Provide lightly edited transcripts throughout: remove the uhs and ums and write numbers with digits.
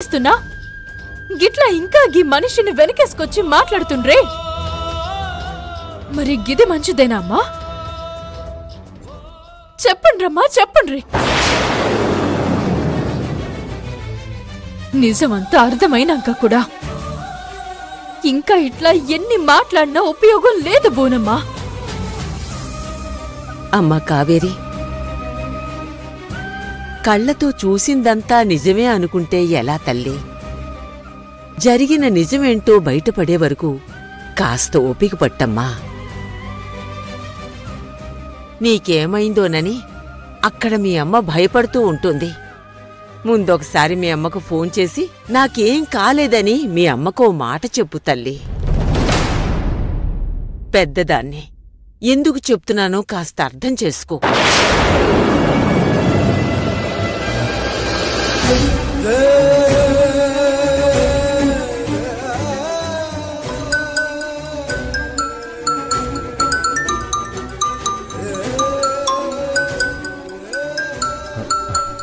చేస్తున్నా గిట్లా ఇంకా గీ మనిషిని వెనకేసుకొచ్చి మాట్లాడుతుండ్రే మరి గిది మంచిదేనా అమ్మా? చెప్పండ్రమ్మా చెప్పండ్రి. నిజమంతా అర్థమైనాక కూడా ఇంకా ఇట్లా ఎన్ని మాట్లాడినా ఉపయోగం లేదు బోనమ్మా. అమ్మా కావేరి, కళ్లతో చూసిందంతా నిజమే అనుకుంటే ఎలా తల్లి? జరిగిన నిజమేంటో బయటపడే వరకు కాస్త ఓపిక పట్టమ్మా. నీకేమైందోనని అక్కడ మీ అమ్మ భయపడుతూ ఉంటుంది. ముందొకసారి మీ అమ్మకు ఫోన్ చేసి నాకేం కాలేదని మీ అమ్మకో మాట చెప్పు తల్లి. పెద్దదాన్ని ఎందుకు చెప్తున్నానో కాస్త అర్థం చేసుకో.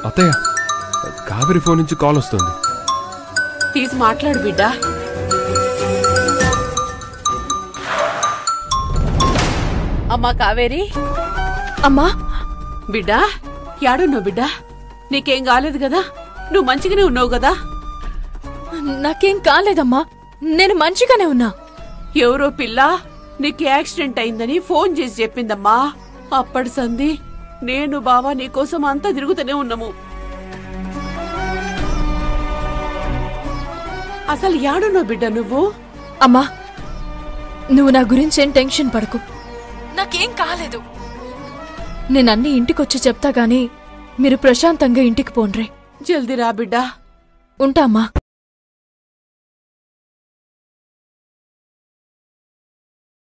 అత్తయ్య, కావేరి ఫోన్ నుంచి కాల్ వస్తుంది. తీసి మాట్లాడు బిడ్డా. అమ్మా కావేరి. అమ్మా బిడ్డా, యాడున్నావు బిడ్డా? నీకేం కాలేదు కదా? నువ్వు మంచిగానే ఉన్నావు కదా? నాకేం కాలేదమ్మా, నేను మంచిగానే ఉన్నా. ఎవరో పిల్ల నీకు యాక్సిడెంట్ అయిందని ఫోన్ చేసి చెప్పిందమ్మా. అప్పటి సంధి నేను బావా నీకోసం అంతా తిరుగుతూనే ఉన్నాము. అసలు యాడున్నావు బిడ్డ నువ్వు? అమ్మా నువ్వు నా గురించేం టెన్షన్ పడకు, నాకేం కాలేదు. నేనన్నీ ఇంటికొచ్చి చెప్తా గాని మీరు ప్రశాంతంగా ఇంటికి పోండ్రే. జల్దీ రా బిడ్డా. ఉంటా అమ్మా.